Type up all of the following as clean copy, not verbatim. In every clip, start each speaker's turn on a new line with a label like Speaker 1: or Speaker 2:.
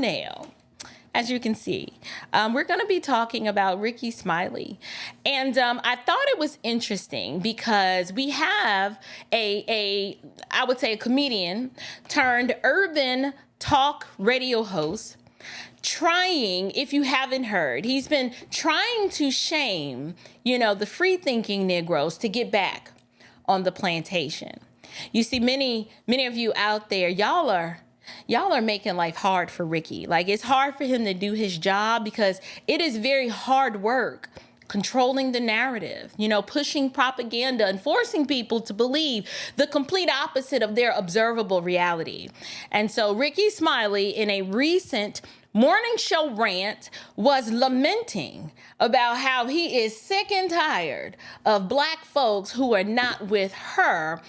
Speaker 1: thumbnail, as you can see, we're going to be talking about Ricky Smiley. And I thought it was interesting because we have I would say a comedian turned urban talk radio host trying, if you haven't heard, he's been trying to shame, the free-thinking Negroes to get back on the plantation. You see, many of you out there, y'all are making life hard for Ricky. Like, it's hard for him to do his job because it is very hard work controlling the narrative, pushing propaganda and forcing people to believe the complete opposite of their observable reality. And so Ricky Smiley, in a recent morning show rant, was lamenting about how he is sick and tired of Black folks who are not with her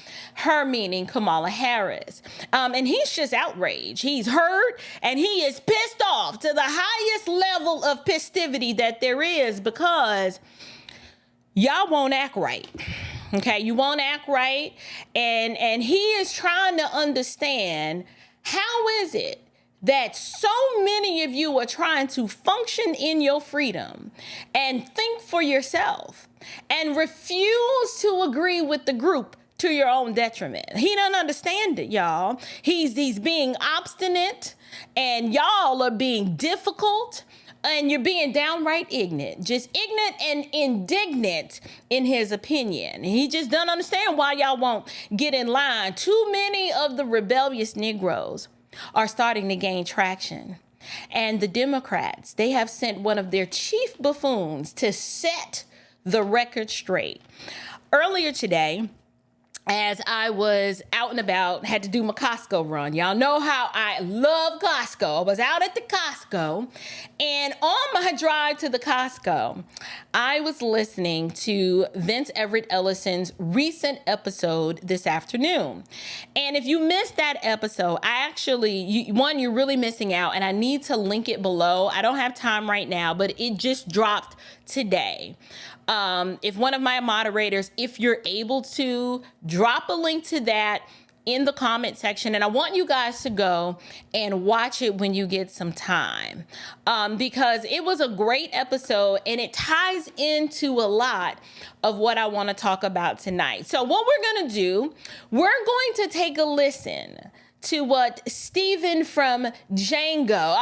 Speaker 1: meaning Kamala Harris. And he's just outraged. He's hurt and he is pissed off to the highest level of festivity that there is because y'all won't act right. Okay, you won't act right. And he is trying to understand, how is it that so many of you are trying to function in your freedom and think for yourself and refuse to agree with the group to your own detriment? He doesn't understand it, y'all. He's being obstinate and y'all are being difficult and you're being downright ignorant, just ignorant and indignant in his opinion. He just doesn't understand why y'all won't get in line. Too many of the rebellious Negroes are starting to gain traction. And the Democrats, they have sent one of their chief buffoons to set the record straight. Earlier today, as I was out and about, had to do my Costco run. Y'all know how I love Costco. I was out at the Costco, and on my drive to the Costco, I was listening to Everett Ellison's recent episode this afternoon. And if you missed that episode, you're really missing out, and I need to link it below. I don't have time right now, but it just dropped today. If one of my moderators, if you're able to, drop a link to that in the comment section. And I want you guys to go and watch it when you get some time, because it was a great episode and it ties into a lot of what I want to talk about tonight. So what we're going to do, we're going to take a listen to what Stephen from Django,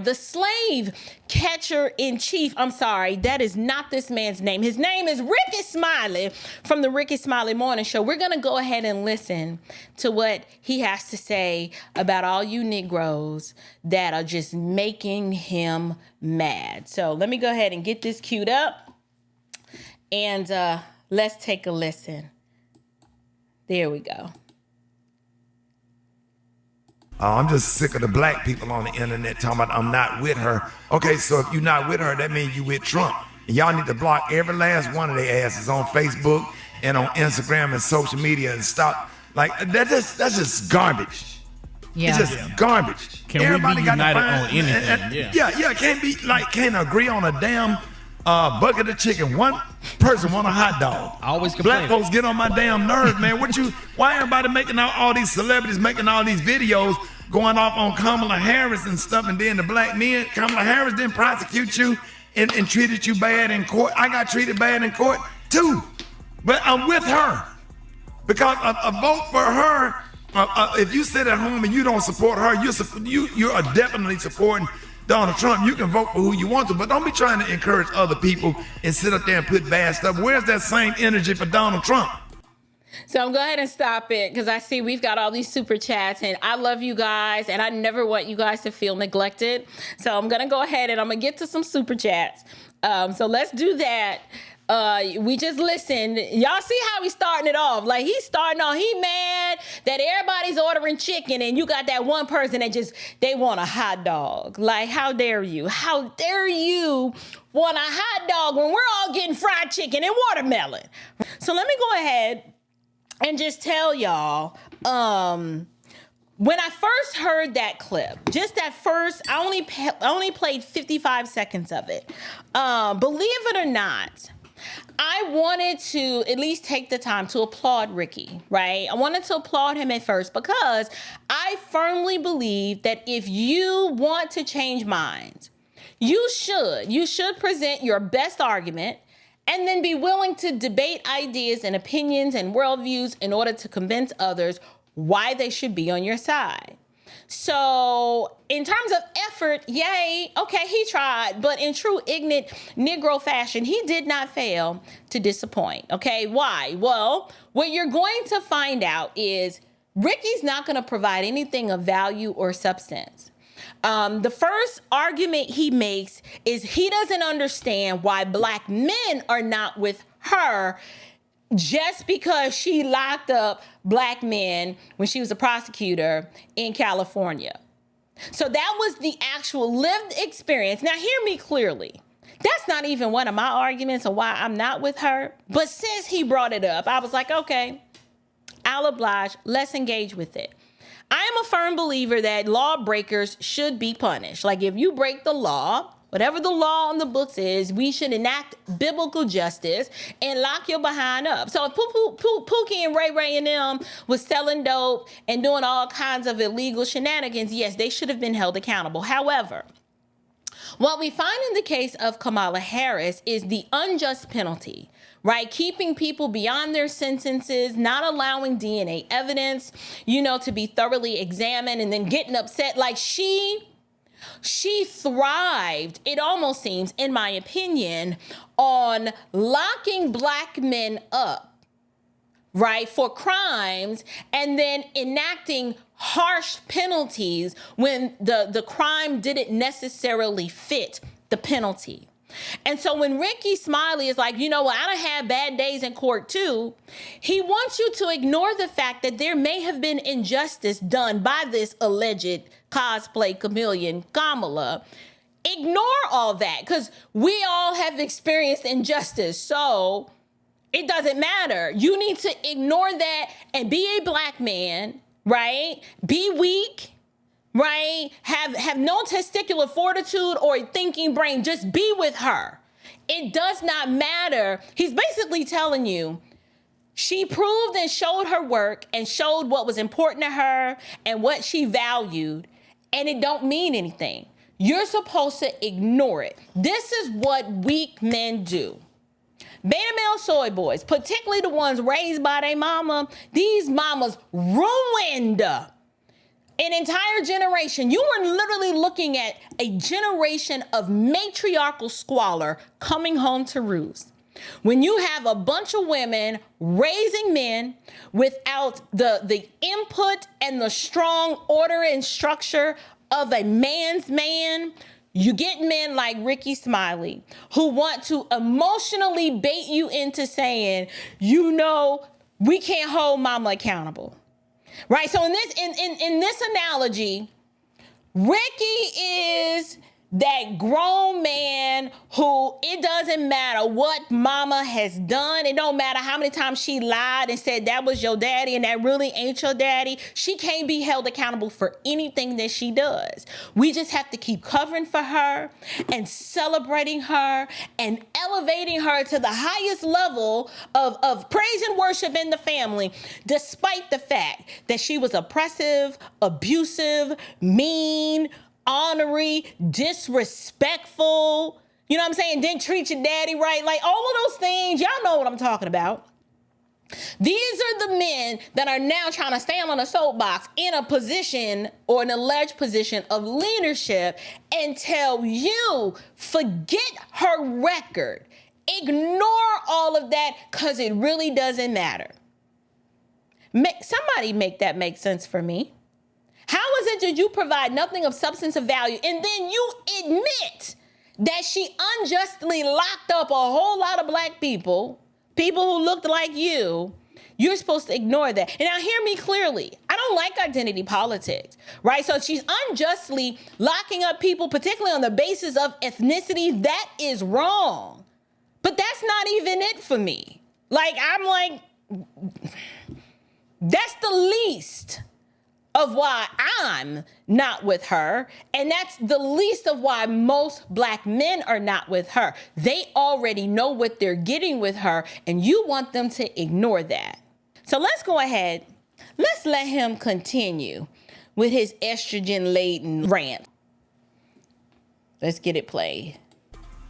Speaker 1: the slave catcher in chief. I'm sorry, that is not this man's name. His name is Ricky Smiley from the Ricky Smiley Morning Show. We're going to go ahead and listen to what he has to say about all you Negroes that are just making him mad. So let me go ahead and get this queued up and let's take a listen. There we go.
Speaker 2: I'm just sick of the black people on the internet talking about I'm not with her. Okay, so if you're not with her, that means you with Trump. And y'all need to block every last one of their asses on Facebook and on Instagram and social media and stop. Like, that's just garbage.
Speaker 3: Yeah.
Speaker 2: It's just garbage.
Speaker 4: Can everybody we be united on anything?
Speaker 2: Can't agree on a damn bucket of chicken. One person want a hot dog.
Speaker 4: I always complain.
Speaker 2: Black folks get on my damn nerves, man. Why everybody making all these celebrities making all these videos going off on Kamala Harris and stuff, and then the black men, Kamala Harris didn't prosecute you and treated you bad in court. I got treated bad in court too, but I'm with her because a vote for her. If you sit at home and you don't support her, you are definitely supporting Donald Trump. You can vote for who you want to, but don't be trying to encourage other people and sit up there and put bad stuff. Where's that same energy for Donald Trump?
Speaker 1: So I'm go ahead and stop it because I see we've got all these super chats and I love you guys and I never want you guys to feel neglected. So I'm going to go ahead and I'm going to get to some super chats. So let's do that. We just listened. Y'all see how he's starting it off. Like he's starting off, he mad that everybody's ordering chicken and you got that one person that they want a hot dog. Like, how dare you? How dare you want a hot dog when we're all getting fried chicken and watermelon? So let me go ahead and just tell y'all, when I first heard that clip, just that first, I only played 55 seconds of it. Believe it or not, I wanted to at least take the time to applaud Ricky, right? I wanted to applaud him at first because I firmly believe that if you want to change minds, you should present your best argument and then be willing to debate ideas and opinions and worldviews in order to convince others why they should be on your side. So in terms of effort, yay, okay, he tried, but in true Ignant Negro fashion, he did not fail to disappoint, okay? Why? Well, what you're going to find out is Ricky's not going to provide anything of value or substance. The first argument he makes is he doesn't understand why black men are not with her just because she locked up black men when she was a prosecutor in California. So that was the actual lived experience. Now, hear me clearly. That's not even one of my arguments of why I'm not with her. But since he brought it up, I was like, okay, I'll oblige. Let's engage with it. I am a firm believer that lawbreakers should be punished. Like if you break the law, whatever the law on the books is, we should enact biblical justice and lock your behind up. So if Pookie and Ray and them was selling dope and doing all kinds of illegal shenanigans, yes, they should have been held accountable. However, what we find in the case of Kamala Harris is the unjust penalty, right? Keeping people beyond their sentences, not allowing DNA evidence, to be thoroughly examined and then getting upset. Like she thrived, it almost seems, in my opinion, on locking black men up, right, for crimes and then enacting harsh penalties when the crime didn't necessarily fit the penalty. And so when Ricky Smiley is like, I done had bad days in court too, he wants you to ignore the fact that there may have been injustice done by this alleged cosplay chameleon Kamala. Ignore all that because we all have experienced injustice. So it doesn't matter. You need to ignore that and be a black man, right? Be weak. Right? Have no testicular fortitude or a thinking brain. Just be with her. It does not matter. He's basically telling you she proved and showed her work and showed what was important to her and what she valued, and it don't mean anything. You're supposed to ignore it. This is what weak men do. Beta male soy boys, particularly the ones raised by their mama, these mamas ruined an entire generation. You are literally looking at a generation of matriarchal squalor coming home to roost. When you have a bunch of women raising men without the input and the strong order and structure of a man's man, you get men like Ricky Smiley who want to emotionally bait you into saying, we can't hold mama accountable. Right. So in this analogy, Ricky is that grown man who it doesn't matter what mama has done. It don't matter how many times she lied and said that was your daddy and that really ain't your daddy. She can't be held accountable for anything that she does. We just have to keep covering for her and celebrating her and elevating her to the highest level of praise and worship in the family, despite the fact that she was oppressive, abusive, mean, ornery, disrespectful, you know what I'm saying? Didn't treat your daddy right. Like all of those things, y'all know what I'm talking about. These are the men that are now trying to stand on a soapbox in a position or an alleged position of leadership and tell you, forget her record. Ignore all of that because it really doesn't matter. Somebody make that make sense for me. How is it that you provide nothing of substance of value and then you admit that she unjustly locked up a whole lot of black people who looked like you? You're supposed to ignore that. And now hear me clearly. I don't like identity politics, right? So she's unjustly locking up people, particularly on the basis of ethnicity. That is wrong. But that's not even it for me. Like, I'm like, that's the least of why I'm not with her. And that's the least of why most black men are not with her. They already know what they're getting with her, and you want them to ignore that. So let's go ahead. Let's let him continue with his estrogen-laden rant. Let's get it played.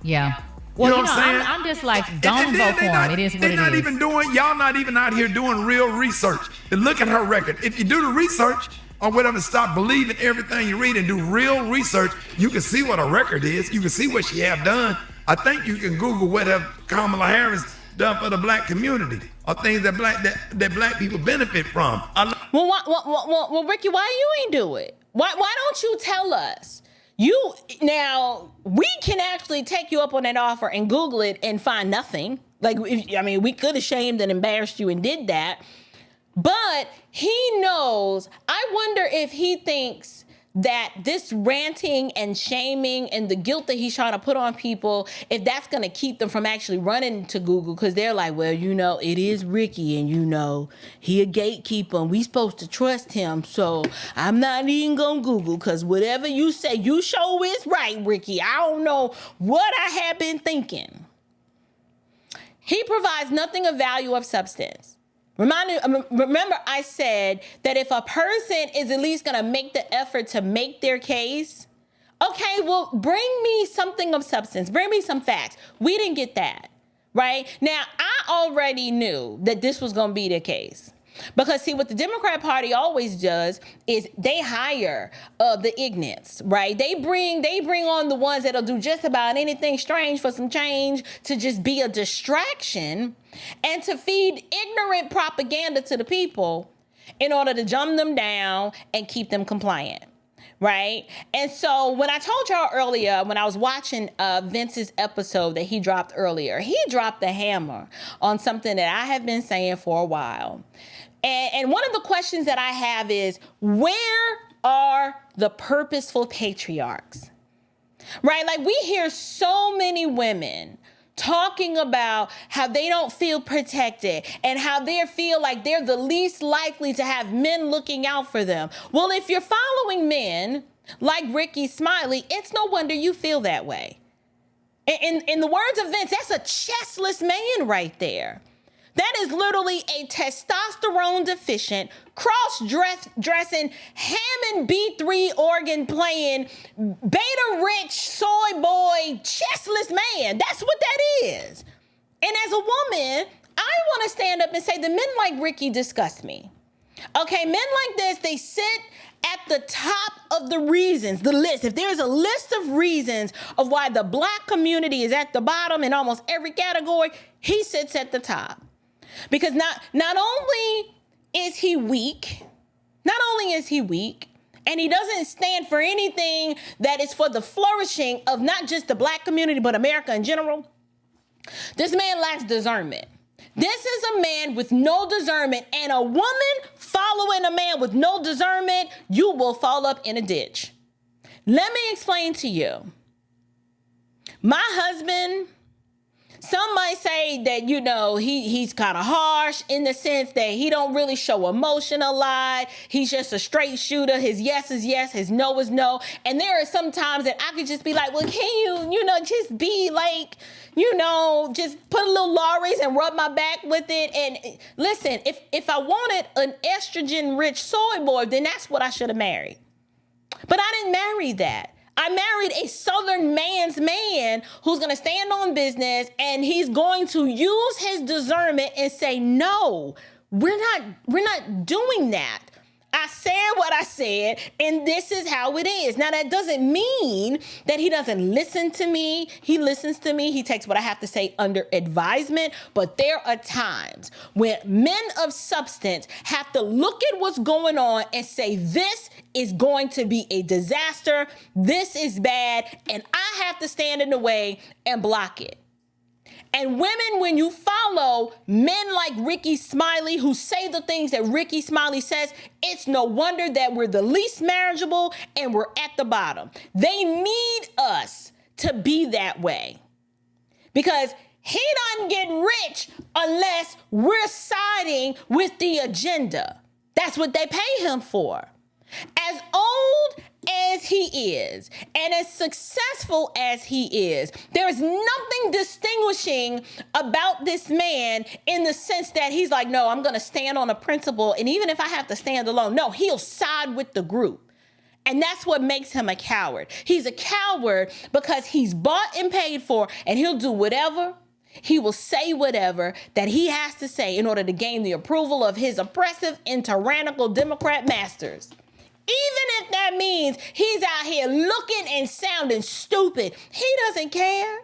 Speaker 3: Yeah. Well,
Speaker 2: you know what I'm saying?
Speaker 3: I'm just like, don't vote for him. It is what it is.
Speaker 2: They're not even doing, y'all not even out here doing real research. And look at her record. If you do the research or whatever, stop believing everything you read and do real research, you can see what a record is. You can see what she have done. I think you can Google what have Kamala Harris done for the black community or things that black people benefit from.
Speaker 1: Well, Ricky, why you ain't do it? Why don't you tell us? Now, we can actually take you up on that offer and Google it and find nothing. We could have shamed and embarrassed you and did that. But he knows, I wonder if he thinks that this ranting and shaming and the guilt that he's trying to put on people, if that's going to keep them from actually running to Google, because they're like, well, it is Ricky, and he a gatekeeper, and we supposed to trust him, so I'm not even going to Google, because whatever you say, you sure is right, Ricky. I don't know what I have been thinking. He provides nothing of value of substance. Remember, I said that if a person is at least going to make the effort to make their case, okay, well, bring me something of substance. Bring me some facts. We didn't get that, right? Now, I already knew that this was going to be the case. Because, see, what the Democrat Party always does is they hire the ignorants, right? They bring on the ones that'll do just about anything strange for some change to just be a distraction and to feed ignorant propaganda to the people in order to dumb them down and keep them compliant, right? And so when I told y'all earlier, when I was watching Vince's episode that he dropped earlier, he dropped the hammer on something that I have been saying for a while. And one of the questions that I have is, where are the purposeful patriarchs? Right? Like, we hear so many women talking about how they don't feel protected and how they feel like they're the least likely to have men looking out for them. Well, if you're following men like Ricky Smiley, it's no wonder you feel that way. In the words of Vince, that's a chestless man right there. That is literally a testosterone deficient, cross-dressing, Hammond B3 organ playing, beta rich, soy boy, chestless man. That's what that is. And as a woman, I want to stand up and say that men like Ricky disgust me. Okay, men like this, they sit at the top of the reasons, the list. If there's a list of reasons of why the black community is at the bottom in almost every category, he sits at the top. Because not only is he weak, and he doesn't stand for anything that is for the flourishing of not just the black community, but America in general, this man lacks discernment. This is a man with no discernment, and a woman following a man with no discernment, you will fall up in a ditch. Let me explain to you. My husband, some might say that, he's kind of harsh in the sense that he don't really show emotion a lot. He's just a straight shooter. His yes is yes, his no is no. And there are some times that I could just be like, well, can you, just be like, just put a little Lorry's and rub my back with it. And listen, if I wanted an estrogen-rich soy boy, then that's what I should have married. But I didn't marry that. I married a Southern man's man who's going to stand on business, and he's going to use his discernment and say, no, we're not doing that. I said what I said, and this is how it is. Now, that doesn't mean that he doesn't listen to me. He listens to me. He takes what I have to say under advisement. But there are times when men of substance have to look at what's going on and say, this is going to be a disaster. This is bad. And I have to stand in the way and block it. And women, when you follow men like Ricky Smiley who say the things that Ricky Smiley says, it's no wonder that we're the least marriageable and we're at the bottom. They need us to be that way. Because he doesn't get rich unless we're siding with the agenda. That's what they pay him for. As old as he is and as successful as he is, there is nothing distinguishing about this man in the sense that he's like, no, I'm going to stand on a principle. And even if I have to stand alone, no, he'll side with the group. And that's what makes him a coward. He's a coward because he's bought and paid for, and he'll do whatever. He will say whatever that he has to say in order to gain the approval of his oppressive and tyrannical Democrat masters. Even if that means he's out here looking and sounding stupid, he doesn't care.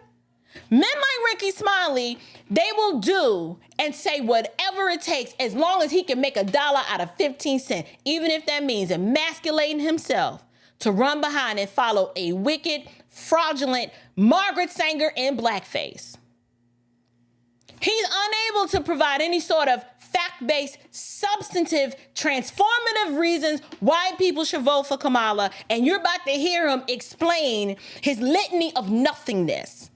Speaker 1: Men like Ricky Smiley, they will do and say whatever it takes as long as he can make $1 out of 15 cents, even if that means emasculating himself to run behind and follow a wicked, fraudulent Margaret Sanger in blackface. He's unable to provide any sort of fact-based, substantive, transformative reasons why people should vote for Kamala, and you're about to hear him explain his litany of nothingness.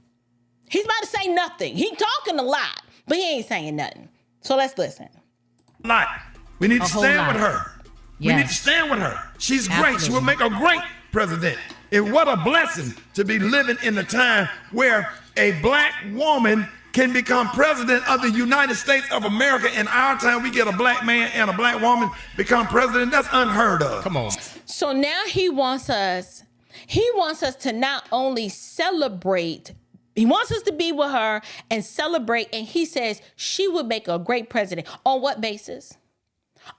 Speaker 1: He's about to say nothing. He's talking a lot, but he ain't saying nothing. So let's listen.
Speaker 2: We need to stand with her.
Speaker 3: Yes.
Speaker 2: We need to stand with her. She's
Speaker 3: Absolutely.
Speaker 2: great. She will make a great president. And what a blessing to be living in a time where a black woman can become president of the United States of America. In our time, we get a black man and a black woman become president. That's unheard of.
Speaker 4: Come on.
Speaker 1: So now he wants us to not only celebrate, he wants us to be with her and celebrate. And he says she would make a great president. On what basis?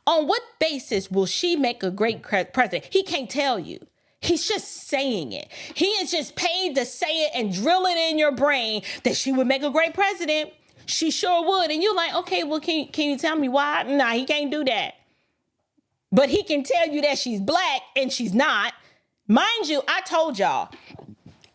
Speaker 1: On what basis will she make a great president? He can't tell you. He's just saying it. He is just paid to say it and drill it in your brain that she would make a great president. She sure would. And you're like, okay, well, can you tell me why? Nah, he can't do that. But he can tell you that she's black and she's not. Mind you, I told y'all,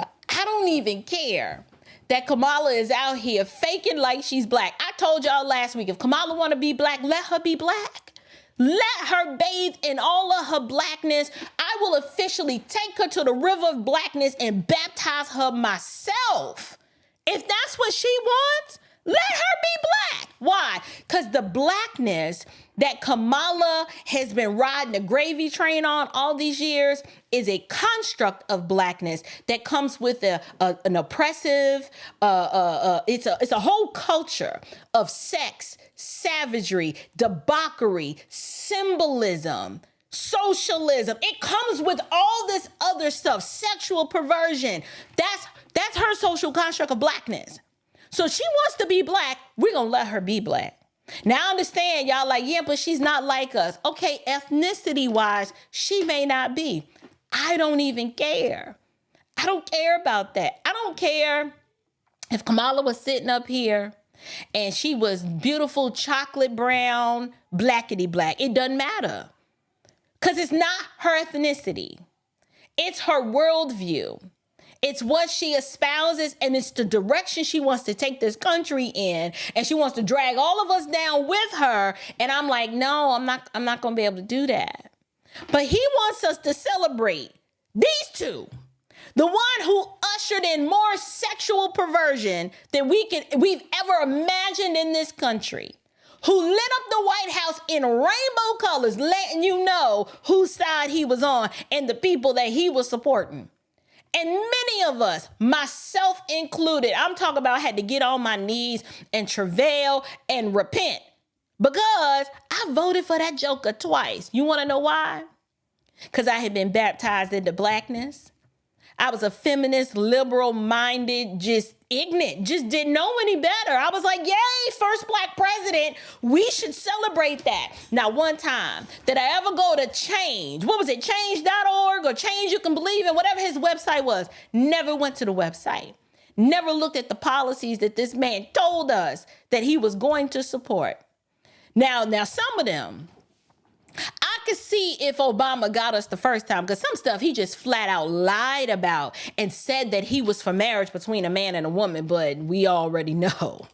Speaker 1: I don't even care that Kamala is out here faking like she's black. I told y'all last week, if Kamala want to be black, let her be black. Let her bathe in all of her blackness. I will officially take her to the river of blackness and baptize her myself. If that's what she wants, let her be black. Why? Because the blackness that Kamala has been riding the gravy train on all these years is a construct of blackness that comes with an oppressive, it's a whole culture of sex, savagery, debauchery, symbolism, socialism. It comes with all this other stuff, sexual perversion. That's her social construct of blackness. So she wants to be black. We're going to let her be black. Now, I understand y'all like, yeah, but she's not like us. Okay, ethnicity-wise, she may not be. I don't even care. I don't care about that. I don't care if Kamala was sitting up here and she was beautiful chocolate brown, blackity black. It doesn't matter. Because it's not her ethnicity. It's her worldview. It's what she espouses, and it's the direction she wants to take this country in, and she wants to drag all of us down with her. And I'm like, no, I'm not going to be able to do that. But he wants us to celebrate these two. The one who ushered in more sexual perversion than we've ever imagined in this country. Who lit up the White House in rainbow colors, letting you know whose side he was on and the people that he was supporting. And many of us, myself included, I'm talking about had to get on my knees and travail and repent because I voted for that joker twice. You want to know why? Because I had been baptized into blackness. I was a feminist, liberal-minded, just ignorant, just didn't know any better. I was like, yay, first black president. We should celebrate that. Now, one time, did I ever go to Change? What was it, change.org or Change You Can Believe in, whatever his website was. Never went to the website. Never looked at the policies that this man told us that he was going to support. Now, some of them, I could see if Obama got us the first time, because some stuff he just flat out lied about and said that he was for marriage between a man and a woman, but we already know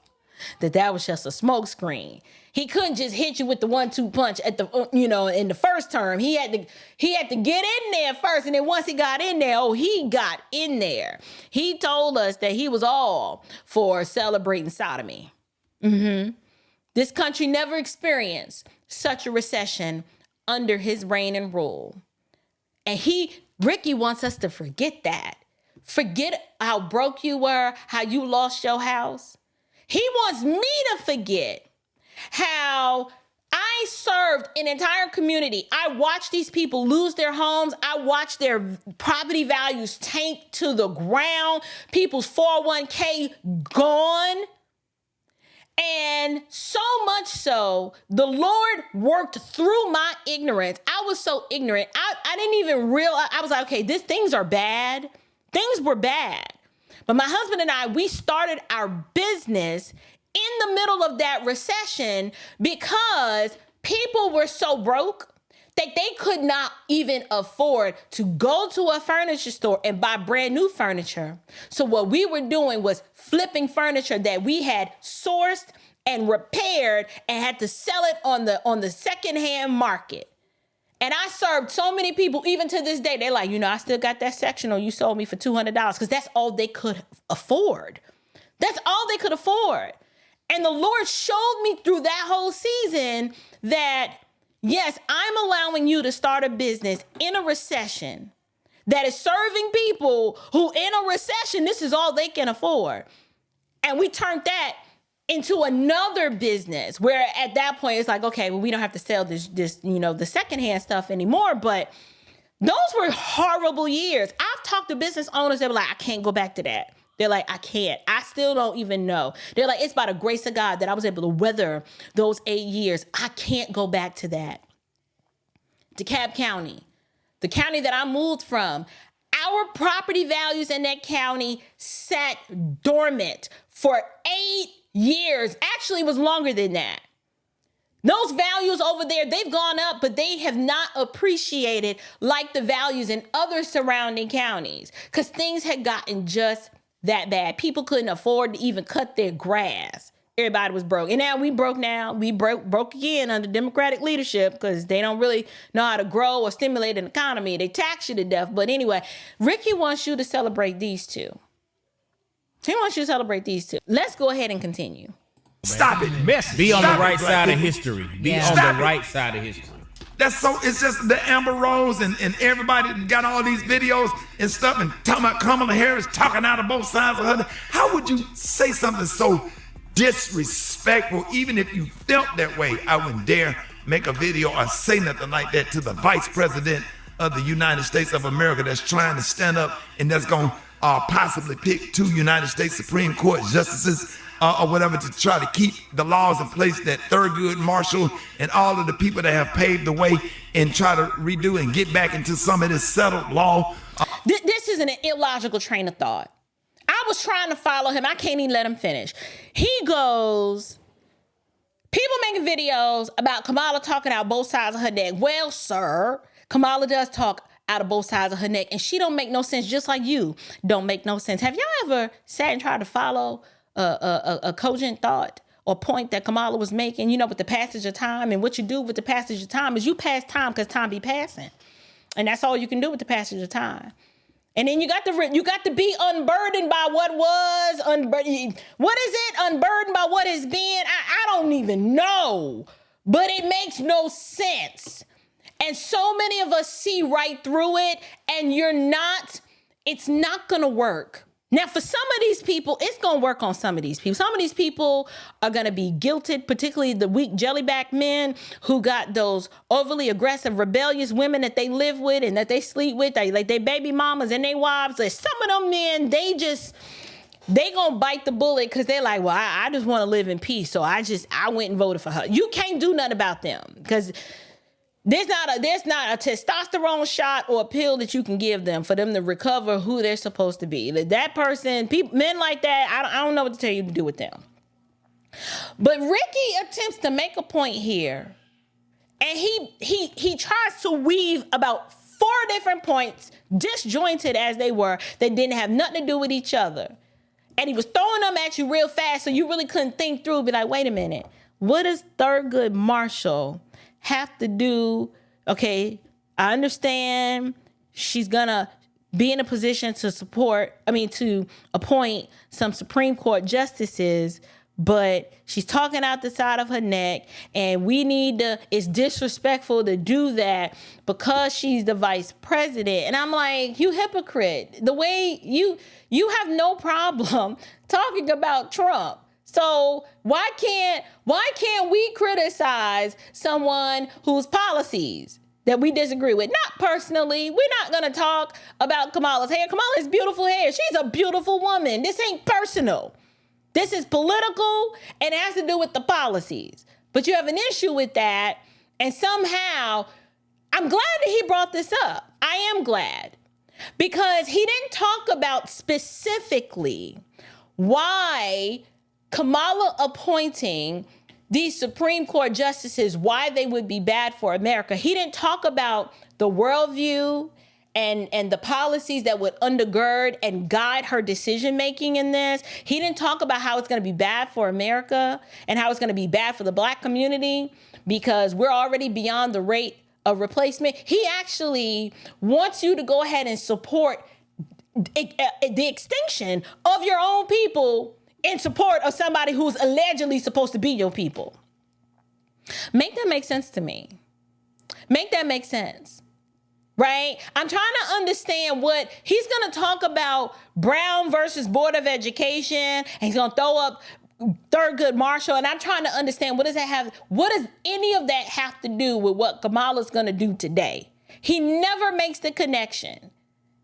Speaker 1: that was just a smokescreen. He couldn't just hit you with the 1-2 punch at the, in the first term. He had to get in there first, and then once he got in there, he got in there. He told us that he was all for celebrating sodomy. This country never experienced such a recession under his reign and rule. And Ricky wants us to forget that. Forget how broke you were, how you lost your house. He wants me to forget how I served an entire community. I watched these people lose their homes. I watched their property values tank to the ground. People's 401k gone. And so much so, the Lord worked through my ignorance. I was so ignorant. I didn't even realize. I was like, okay, things are bad. Things were bad. But my husband and I, we started our business in the middle of that recession because people were so broke that they could not even afford to go to a furniture store and buy brand new furniture. So what we were doing was flipping furniture that we had sourced and repaired and had to sell it on the secondhand market. And I served so many people, even to this day, they're like, I still got that sectional you sold me for $200 because that's all they could afford. That's all they could afford. And the Lord showed me through that whole season that, yes, I'm allowing you to start a business in a recession that is serving people who in a recession, this is all they can afford. And we turned that into another business where at that point it's like, okay, well, we don't have to sell this, the secondhand stuff anymore. But those were horrible years. I've talked to business owners that were like, I can't go back to that. They're like, I can't. I still don't even know. They're like, it's by the grace of God that I was able to weather those 8 years. I can't go back to that. DeKalb County, the county that I moved from, our property values in that county sat dormant for 8 years. Actually, it was longer than that. Those values over there, they've gone up, but they have not appreciated like the values in other surrounding counties because things had gotten just that bad. People couldn't afford to even cut their grass. Everybody was broke. And now we broke now. We broke again under Democratic leadership because they don't really know how to grow or stimulate an economy. They tax you to death. But anyway, Ricky wants you to celebrate these two. He wants you to celebrate these two. Let's go ahead and continue.
Speaker 2: Stop it.
Speaker 4: Be on
Speaker 2: Stop
Speaker 4: the right
Speaker 2: it,
Speaker 4: side
Speaker 2: people.
Speaker 4: of history. Be on
Speaker 2: Stop
Speaker 4: the
Speaker 2: it.
Speaker 4: right side of history.
Speaker 2: It's just the Amber Rose and everybody got all these videos and stuff and talking about Kamala Harris talking out of both sides of her. How would you say something so disrespectful? Even if you felt that way, I wouldn't dare make a video or say nothing like that to the vice president of the United States of America that's trying to stand up and that's going to possibly pick 2 United States Supreme Court justices or whatever to try to keep the laws in place that Thurgood Marshall and all of the people that have paved the way and try to redo and get back into some of this settled law.
Speaker 1: This is an illogical train of thought. I was trying to follow him. I can't even let him finish. He goes, people making videos about Kamala talking out both sides of her neck. Well, sir, Kamala does talk out of both sides of her neck and she don't make no sense, just like you don't make no sense. Have y'all ever sat and tried to follow a cogent thought or point that Kamala was making, with the passage of time? And what you do with the passage of time is you pass time because time be passing. And that's all you can do with the passage of time. And then you got to be unburdened by what was, what is it? Unburdened by what has been? I don't even know, but it makes no sense. And so many of us see right through it and it's not going to work. Now, for some of these people, it's going to work on some of these people. Some of these people are going to be guilted, particularly the weak jellyback men who got those overly aggressive, rebellious women that they live with and that they sleep with, like their baby mamas and their wives. Like some of them men, they going to bite the bullet because they're like, well, I just want to live in peace. So I went and voted for her. You can't do nothing about them because there's not a testosterone shot or a pill that you can give them for them to recover who they're supposed to be. That person, men like that, I don't know what to tell you to do with them. But Ricky attempts to make a point here, and he tries to weave about 4 different points, disjointed as they were, that didn't have nothing to do with each other. And he was throwing them at you real fast, so you really couldn't think through, be like, wait a minute, what does Thurgood Marshall have to do? Okay, I understand she's gonna be in a position to appoint some Supreme Court justices, but she's talking out the side of her neck, and it's disrespectful to do that because she's the vice president. And I'm like, you hypocrite. The way you have no problem talking about Trump. So why can't we criticize someone whose policies that we disagree with? Not personally. We're not going to talk about Kamala's hair. Kamala has beautiful hair. She's a beautiful woman. This ain't personal. This is political and it has to do with the policies. But you have an issue with that. And somehow, I'm glad that he brought this up. I am glad. Because he didn't talk about specifically why Kamala appointing these Supreme Court justices, why they would be bad for America. He didn't talk about the worldview and the policies that would undergird and guide her decision-making in this. He didn't talk about how it's going to be bad for America and how it's going to be bad for the Black community because we're already beyond the rate of replacement. He actually wants you to go ahead and support the extinction of your own people in support of somebody who's allegedly supposed to be your people. Make that make sense to me. Make that make sense. Right? I'm trying to understand what he's going to talk about. Brown versus Board of Education, and he's going to throw up Thurgood Marshall. And I'm trying to understand what does any of that have to do with what Kamala's going to do today? He never makes the connection.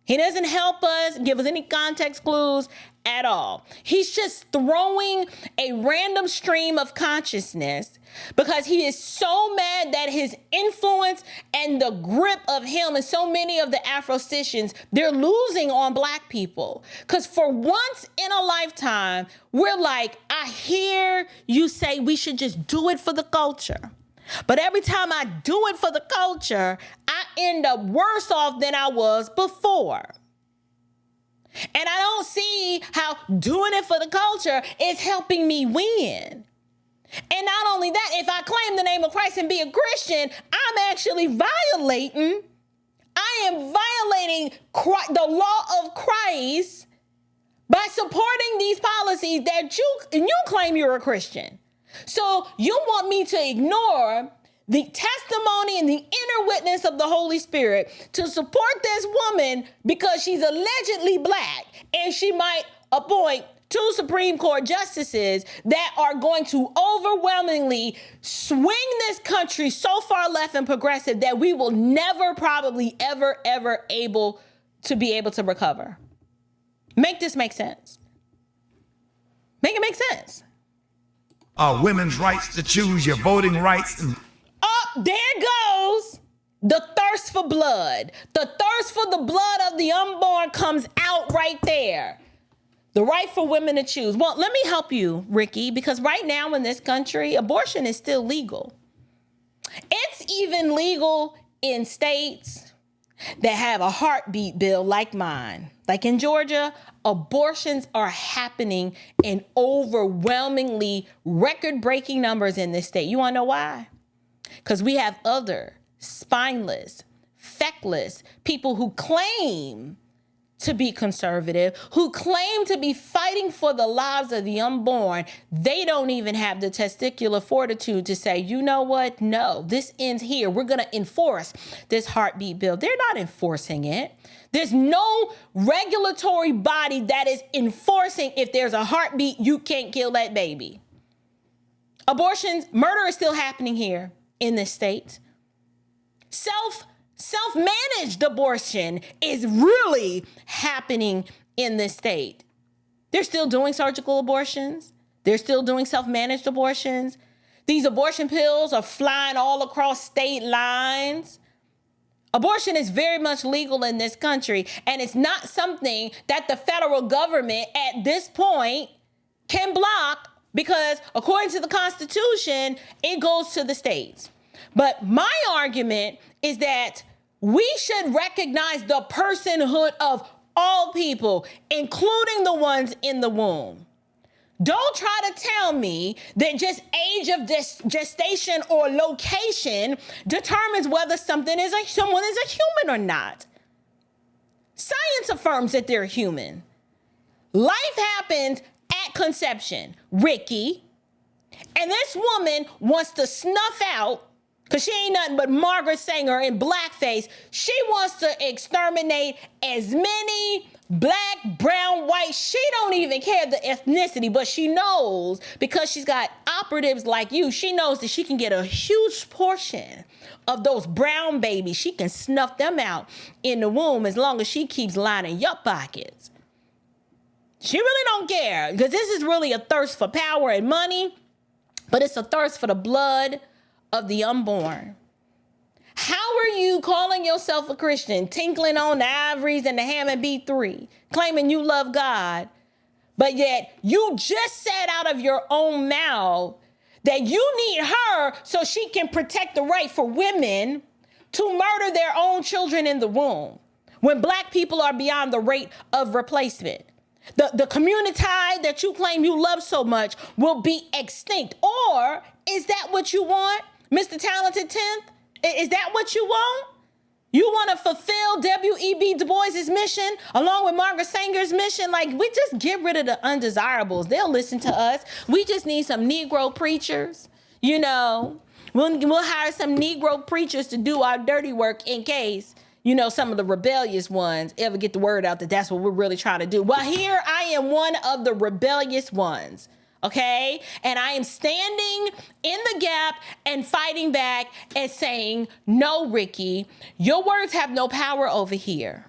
Speaker 1: He doesn't help us, give us any context clues at all. He's just throwing a random stream of consciousness because he is so mad that his influence and the grip of him and so many of the Afro-Citians, they're losing on Black people. Because for once in a lifetime, we're like, I hear you say we should just do it for the culture. But every time I do it for the culture, I end up worse off than I was before. And I don't see how doing it for the culture is helping me win. And not only that, if I claim the name of Christ and be a Christian, I am violating the law of Christ by supporting these policies that you claim you're a Christian. So you want me to ignore the testimony and the inner witness of the Holy Spirit to support this woman because she's allegedly Black and she might appoint 2 Supreme Court justices that are going to overwhelmingly swing this country so far left and progressive that we will never probably ever able to recover. Make this make sense. Make it make sense.
Speaker 2: Women's rights to choose, your voting rights.
Speaker 1: There goes the thirst for blood. The thirst for the blood of the unborn comes out right there. The right for women to choose. Well, let me help you, Ricky, because right now in this country, abortion is still legal. It's even legal in states that have a heartbeat bill like mine. Like in Georgia, abortions are happening in overwhelmingly record-breaking numbers in this state. You want to know why? Because we have other spineless, feckless people who claim to be conservative, who claim to be fighting for the lives of the unborn. They don't even have the testicular fortitude to say, you know what? No, this ends here. We're going to enforce this heartbeat bill. They're not enforcing it. There's no regulatory body that is enforcing if there's a heartbeat, you can't kill that baby. Murder is still happening here in this state. Self-managed abortion is really happening in this state. They're still doing surgical abortions. They're still doing self-managed abortions. These abortion pills are flying all across state lines. Abortion is very much legal in this country, and it's not something that the federal government at this point can block because according to the Constitution, it goes to the states. But my argument is that we should recognize the personhood of all people, including the ones in the womb. Don't try to tell me that just age of gestation or location determines whether someone is a human or not. Science affirms that they're human. Life happens Immaculate Conception, Rickey. And this woman wants to snuff out, because she ain't nothing but Margaret Sanger in blackface. She wants to exterminate as many black, brown, white. She don't even care the ethnicity, but she knows, because she's got operatives like you, she knows that she can get a huge portion of those brown babies. She can snuff them out in the womb as long as she keeps lining your pockets. She really don't care, because this is really a thirst for power and money, but it's a thirst for the blood of the unborn. How are you calling yourself a Christian, tinkling on the ivories and the Hammond B3, claiming you love God, but yet you just said out of your own mouth that you need her so she can protect the right for women to murder their own children in the womb, when black people are beyond the rate of replacement? The community that you claim you love so much will be extinct. Or is that what you want, Mr. Talented 10th? Is that what you want? You want to fulfill W.E.B. Du Bois's mission along with Margaret Sanger's mission? Like, we just get rid of the undesirables. They'll listen to us. We just need some Negro preachers. You know, we'll hire some Negro preachers to do our dirty work in case, you know, some of the rebellious ones ever get the word out that that's what we're really trying to do. Well, here I am, one of the rebellious ones, okay? And I am standing in the gap and fighting back and saying, no, Rickey, your words have no power over here.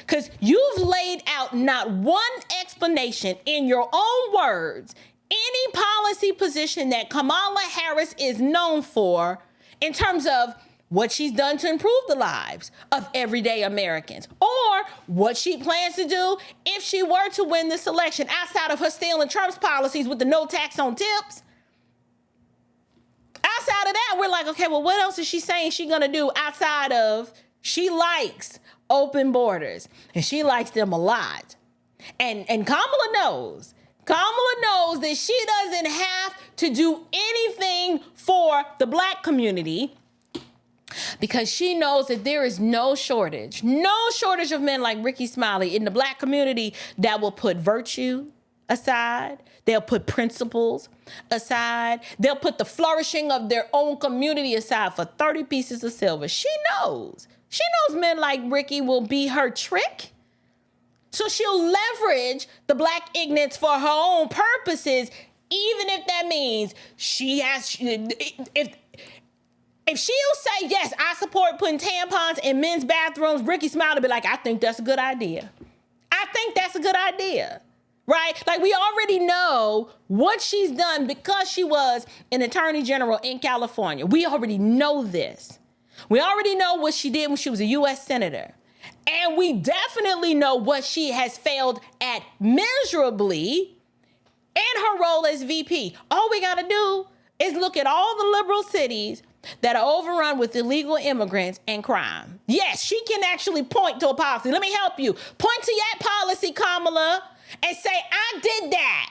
Speaker 1: Because you've laid out not one explanation in your own words, any policy position that Kamala Harris is known for in terms of what she's done to improve the lives of everyday Americans, or what she plans to do if she were to win this election, outside of her stealing Trump's policies with the no tax on tips. Outside of that, we're like, okay, well, what else is she saying she's gonna do outside of she likes open borders and she likes them a lot. And Kamala knows that she doesn't have to do anything for the black community, because she knows that there is no shortage of men like Ricky Smiley in the black community that will put virtue aside. They'll put principles aside. They'll put the flourishing of their own community aside for 30 pieces of silver. She knows men like Ricky will be her trick. So she'll leverage the black ignorance for her own purposes, even if that means if she'll say, yes, I support putting tampons in men's bathrooms, Ricky Smiley will be like, I think that's a good idea. I think that's a good idea, right? Like, we already know what she's done because she was an attorney general in California. We already know this. We already know what she did when she was a U.S. senator. And we definitely know what she has failed at miserably in her role as VP. All we got to do is look at all the liberal cities that are overrun with illegal immigrants and crime. Yes, she can actually point to a policy. Let me help you. Point to that policy, Kamala, and say, I did that.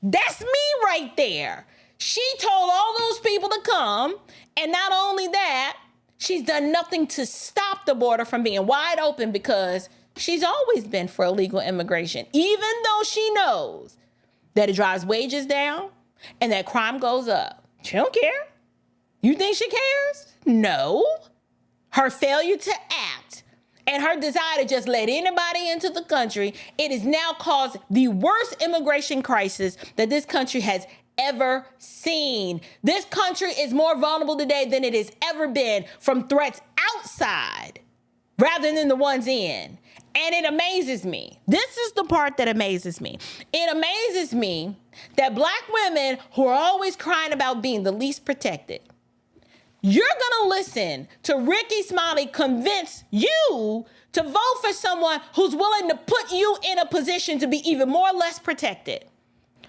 Speaker 1: That's me right there. She told all those people to come, and not only that, she's done nothing to stop the border from being wide open, because she's always been for illegal immigration, even though she knows that it drives wages down and that crime goes up. She don't care. You think she cares? No. Her failure to act and her desire to just let anybody into the country, it has now caused the worst immigration crisis that this country has ever seen. This country is more vulnerable today than it has ever been from threats outside rather than the ones in. And it amazes me. This is the part that amazes me. It amazes me that black women who are always crying about being the least protected, you're going to listen to Ricky Smiley convince you to vote for someone who's willing to put you in a position to be even more or less protected,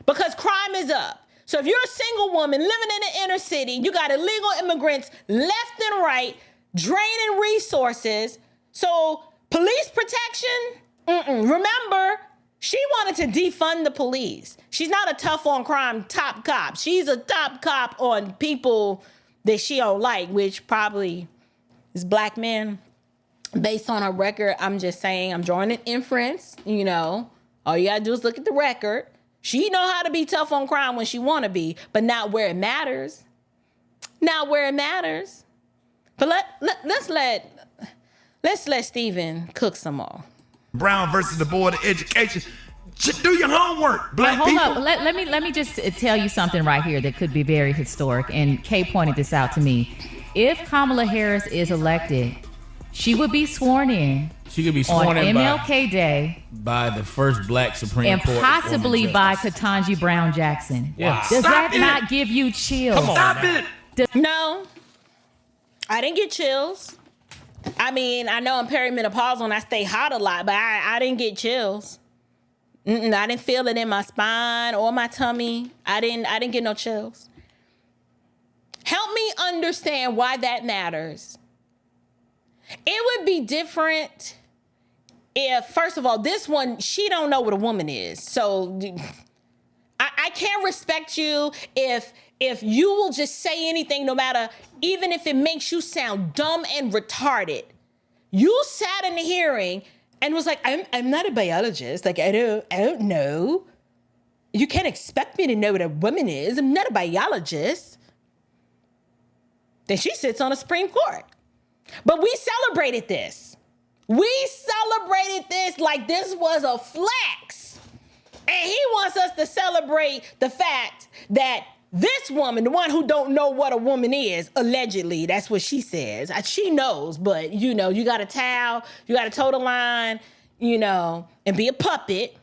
Speaker 1: because crime is up. So if you're a single woman living in the inner city, you got illegal immigrants left and right, draining resources. So police protection, remember, she wanted to defund the police. She's not a tough on crime top cop. She's a top cop on people that she don't like, which probably is black men. Based on her record, I'm just saying, I'm drawing an inference, you know. All you gotta do is look at the record. She know how to be tough on crime when she want to be, but not where it matters. Not where it matters. But let's let Stephen cook some more.
Speaker 2: Brown versus the Board of Education. Do your homework, black
Speaker 3: hold
Speaker 2: people.
Speaker 3: up. Let me just tell you something right here that could be very historic. And Kay pointed this out to me. If Kamala Harris is elected, she would be sworn in.
Speaker 4: She could be sworn
Speaker 3: on
Speaker 4: in
Speaker 3: MLK Day
Speaker 4: by the first black Supreme
Speaker 3: and
Speaker 4: Court.
Speaker 3: possibly by Ketanji Brown Jackson.
Speaker 4: Yeah.
Speaker 3: Does
Speaker 2: Stop
Speaker 3: that
Speaker 2: it.
Speaker 3: not give you chills?
Speaker 4: Come on.
Speaker 2: Stop it.
Speaker 1: No, I didn't get chills. I mean, I know I'm perimenopausal and I stay hot a lot, but I didn't get chills. I didn't feel it in my spine or my tummy. I didn't get no chills. Help me understand why that matters. It would be different if, first of all, this one, she don't know what a woman is. So I can't respect you if you will just say anything, no matter, even if it makes you sound dumb and retarded. You sat in the hearing and was like, I'm not a biologist. Like, I don't know. You can't expect me to know what a woman is. I'm not a biologist. Then she sits on the Supreme Court. But we celebrated this. We celebrated this like this was a flex. And he wants us to celebrate the fact that this woman, the one who don't know what a woman is, allegedly, that's what she says. She knows, but you got to towel, you got to toe the line, and be a puppet.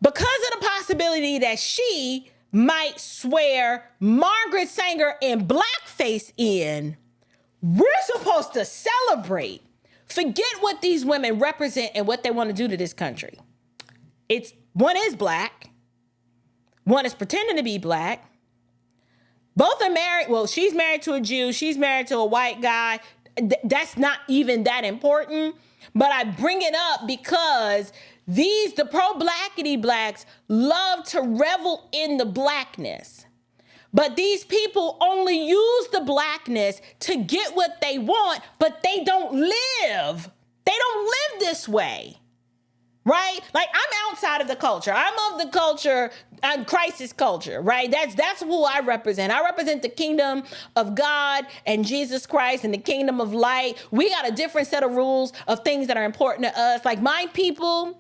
Speaker 1: Because of the possibility that she might swear Margaret Sanger in blackface in, we're supposed to celebrate. Forget what these women represent and what they want to do to this country. One is black. One is pretending to be black. Both are married. Well, she's married to a Jew. She's married to a white guy. That's not even that important. But I bring it up because the pro-blackity blacks love to revel in the blackness. But these people only use the blackness to get what they want, but they don't live. They don't live this way. Right? Like, I'm outside of the culture. I'm of the culture, crisis culture, right? That's who I represent. I represent the kingdom of God and Jesus Christ and the kingdom of light. We got a different set of rules of things that are important to us. Like, my people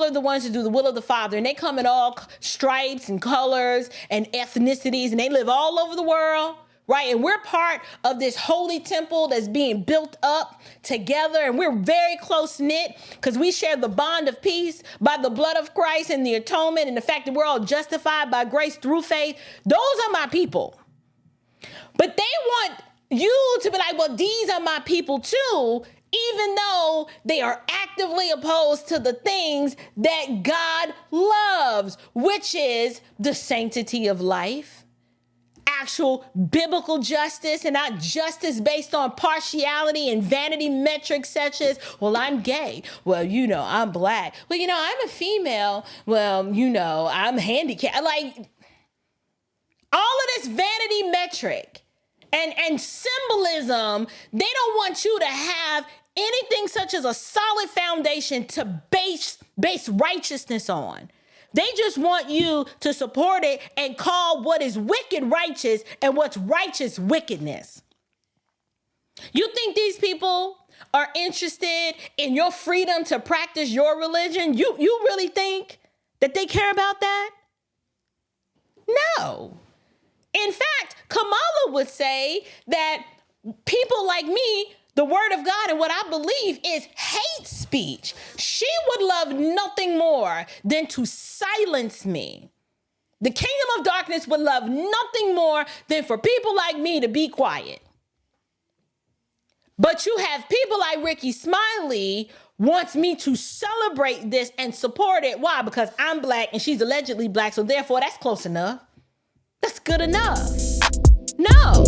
Speaker 1: are the ones who do the will of the Father, and they come in all stripes and colors and ethnicities, and they live all over the world. Right? And we're part of this holy temple that's being built up together. And we're very close knit because we share the bond of peace by the blood of Christ and the atonement and the fact that we're all justified by grace through faith. Those are my people. But they want you to be like, well, these are my people too, even though they are actively opposed to the things that God loves, which is the sanctity of life. Actual biblical justice and not justice based on partiality and vanity metrics such as, well, I'm gay. Well, I'm black. Well, I'm a female. Well, I'm handicapped. Like, all of this vanity metric and symbolism, they don't want you to have anything such as a solid foundation to base righteousness on. They just want you to support it and call what is wicked righteous and what's righteous wickedness. You think these people are interested in your freedom to practice your religion? You really think that they care about that? No. In fact, Kamala would say that people like me, the word of God and what I believe is hate speech. She would love nothing more than to silence me. The kingdom of darkness would love nothing more than for people like me to be quiet. But you have people like Ricky Smiley wants me to celebrate this and support it. Why? Because I'm black and she's allegedly black. So therefore that's close enough. That's good enough. No.